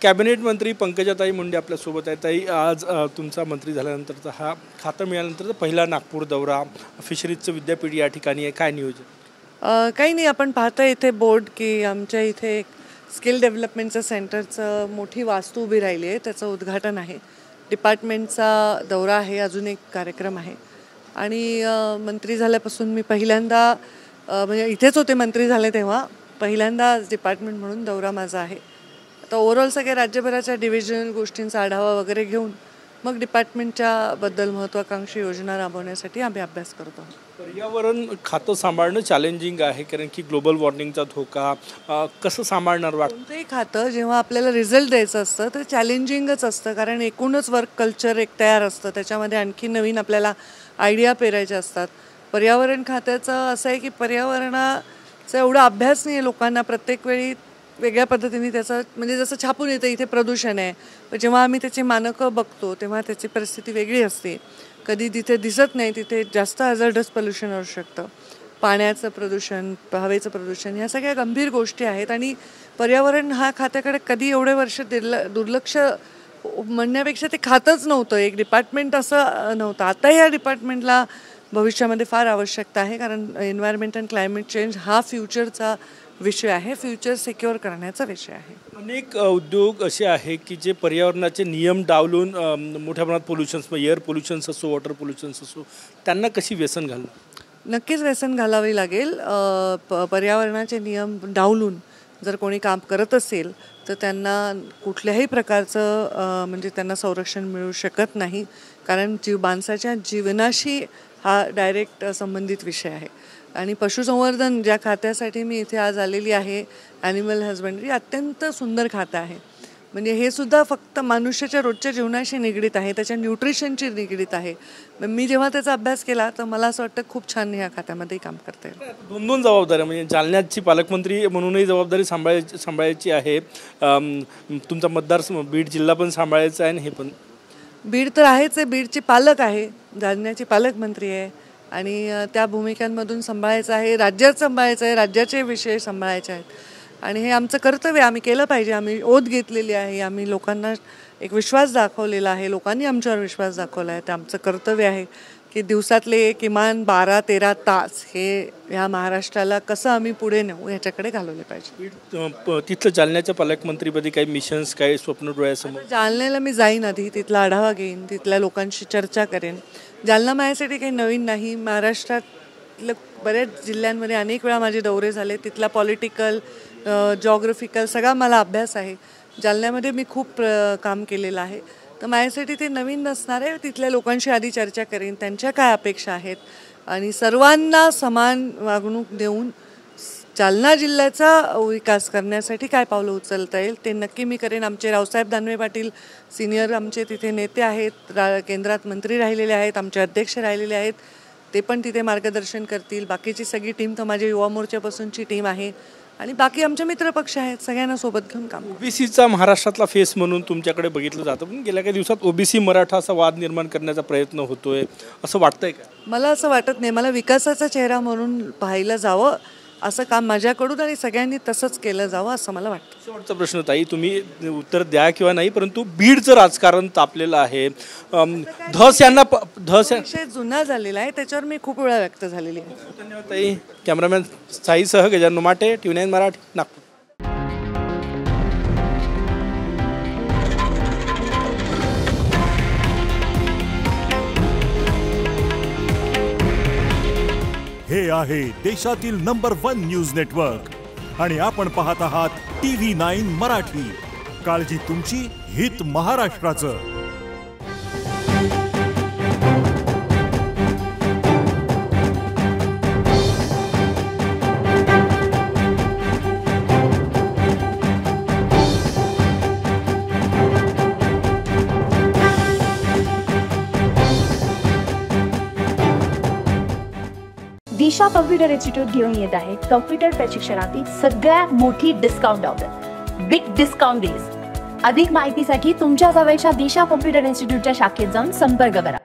Cabinet मंत्री पंकजाताई मुंडे आपल्यासोबत आहेत. ताई, आज तुमचा मंत्री झाल्यानंतरचा हा खातं मिळाल्यानंतरचा पहिला नागपूर दौरा, फिशरीजचं विद्यापीठ या ठिकाणी आहे, काय नियोजन? काही नाही, आपण पाहतो इथे बोर्ड की आमच्या इथे स्किल डेव्हलपमेंटचं सेंटरचं मोठी वास्तू उभी राहिली आहे, त्याचं उद्घाटन आहे. डिपार्टमेंटचा दौरा आहे, अजून एक कार्यक्रम आहे. आणि मंत्री झाल्यापासून मी पहिल्यांदा म्हणजे इथेच होते, मंत्री झाले तेव्हा पहिल्यांदा डिपार्टमेंट म्हणून दौरा माझा आहे. आता ओव्हरऑल सगळ्या राज्यभराच्या डिव्हिजनल गोष्टींचा आढावा वगैरे घेऊन मग डिपार्टमेंटच्या बद्दल महत्त्वाकांक्षी योजना राबवण्यासाठी आम्ही अभ्यास करतो. पर्यावरण खातं सांभाळणं चॅलेंजिंग आहे, कारण की ग्लोबल वॉर्मिंगचा धोका कसं सांभाळणार वाटतं? कोणतंही खातं जेव्हा आपल्याला रिझल्ट द्यायचं असतं तर चॅलेंजिंगच असतं, कारण एकूणच वर्क कल्चर एक तयार असतं, त्याच्यामध्ये आणखी नवीन आपल्याला आयडिया पेरायच्या असतात. पर्यावरण खात्याचं असं आहे की पर्यावरणाचा एवढा अभ्यास नाही आहे लोकांना, प्रत्येक वेळी वेगळ्या पद्धतीने त्याचं म्हणजे जसं छापून येतं इथे प्रदूषण आहे, पण जेव्हा आम्ही त्याची मानकं बघतो तेव्हा त्याची परिस्थिती वेगळी असते. कधी तिथे दिसत नाही, तिथे जास्त हॅझर्डस पोल्युशन असू शकतं, पाण्याचं प्रदूषण, हवेचं प्रदूषण, ह्या सगळ्या गंभीर गोष्टी आहेत. आणि पर्यावरण हा खात्याकडे कधी एवढे वर्ष दुर्लक्ष म्हणण्यापेक्षा ते खातंच नव्हतं, एक डिपार्टमेंट असं नव्हतं. आता ह्या डिपार्टमेंटला भविष्यामध्ये फार आवश्यकता आहे, कारण एन्व्हायरमेंट अँड क्लायमेट चेंज हा फ्युचरचा विषय आहे, फ्युचर सिक्युअर करण्याचा विषय आहे. अनेक उद्योग असे आहे की जे पर्यावरणाचे नियम डावलून मोठ्या प्रमाणात पोल्युशन्स, एअर पोल्युशन्स असो, वॉटर पोल्युशन्स असो, त्यांना कशी व्यसन घालणं? नक्कीच व्यसन घालावी लागेल. पर्यावरणाचे नियम डावलून जर कोणी काम करत असेल तर त्यांना कुठल्याही प्रकारचं म्हणजे त्यांना संरक्षण मिळू शकत नाही, कारण माणसाच्या जीवनाशी हा डायरेक्ट संबंधित विषय आहे. आणि पशुसंवर्धन ज्या खात्यासाठी मी इथे आज आलेली आहे, ॲनिमल हजबंड्री, अत्यंत सुंदर खातं आहे. म्हणजे हे सुद्धा फक्त मनुष्याच्या रोजच्या जीवनाशी निगडीत आहे, त्याच्या न्यूट्रिशनशी निगडीत आहे. मी जेव्हा त्याचा अभ्यास केला तर मला असं वाटतं खूप छान ह्या खात्यामध्ये काम करता येईल. दोन जबाबदाऱ्या, म्हणजे जालन्याची पालकमंत्री म्हणूनही जबाबदारी सांभाळायची आहे, तुमचा मतदार बीड जिल्हा पण सांभाळायचा आहे, आणि हे पण बीड तर आहेच आहे, बीडची पालक आहे, जालन्याची पालकमंत्री आहे, आणि त्या भूमिकांमधून सांभाळायचं आहे, राज्यात सांभाळायचं आहे, राज्याचे विषय सांभाळायचे आहेत. आणि हे आमचं कर्तव्य, आम्ही केलं पाहिजे. आम्ही ओथ घेतलेली आहे, आम्ही लोकांना एक विश्वास दाखवलेला आहे, लोकांनी आमच्यावर विश्वास दाखवला आहे. ते आमचं कर्तव्य आहे की दिवसातले किमान 12-13 तास हे ह्या महाराष्ट्राला कसं आम्ही पुढे नेऊ ह्याच्याकडे घालवले पाहिजे. तिथलं जालन्याच्या पालकमंत्रीपदी काही मिशन्स, काही स्वप्न डोळ्यासमोर? जालन्याला मी जाईन, आधी तिथला आढावा घेईन, तिथल्या लोकांशी चर्चा करेन. जालना माझ्यासाठी काही नवीन नाही, महाराष्ट्रातल्या बऱ्याच जिल्ह्यांमध्ये अनेक वेळा माझे दौरे झाले, तिथला पॉलिटिकल, जॉग्रफिकल सगळा मला अभ्यास आहे. जालन्यामध्ये मी खूप काम केलेलं आहे, तर माझ्यासाठी ते नवीन नसणार आहे. तिथल्या लोकांशी आधी चर्चा करेन, त्यांच्या काय अपेक्षा आहेत, आणि सर्वांना समान वागणूक देऊन जालना जिल्ह्याचा विकास करण्यासाठी काय पावलं उचलता येईल ते नक्की मी करेन. आमचे रावसाहेब दानवे पाटील सिनियर आमचे तिथे नेते आहेत, केंद्रात मंत्री राहिलेले आहेत, आमचे अध्यक्ष राहिलेले आहेत, ते पण तिथे मार्गदर्शन करतील. बाकीची सगळी टीम तर माझ्या युवा मोर्चापासूनची टीम आहे, आणि बाकी आमचे मित्रपक्ष आहेत, सगळ्यांना सोबत घेऊन काम. ओबीसीचा महाराष्ट्रातला फेस म्हणून तुमच्याकडे बघितलं जातं, पण गेल्या काही दिवसात ओबीसी मराठा असा वाद निर्माण करण्याचा प्रयत्न होतोय, असं वाटतंय का? मला असं वाटत नाही. मला विकासाचा चेहरा म्हणून पाहिलं जावं असं काम माझ्याकडून, आणि सगळ्यांनी तसंच केलं जावं असं मला वाटतं. शेवटचा प्रश्न ताई, तुम्ही उत्तर द्या किंवा नाही, परंतु बीडचं राजकारण तापलेलं आहे. विषय जुना झालेला आहे, त्याच्यावर मी खूप वेळा व्यक्त झालेली आहे. धन्यवाद ताई. कॅमेरामॅन साईसह गजानन माटे, TV9 मराठी, नागपूर. हे आहे देशातील नंबर 1 न्यूज नेटवर्क, आणि आपण पाहत आहात TV9 मराठी. काळजी तुमची, हित महाराष्ट्राचं. दिशा कॉम्प्युटर इन्स्टिट्यूट घेऊन येत आहे कॉम्प्युटर प्रशिक्षणातील सगळ्यात मोठी discount offer, big discount days. अधिक माहितीसाठी तुमच्या जवळच्या दिशा कॉम्प्युटर इन्स्टिट्यूटच्या शाखेत जाऊन संपर्क करा.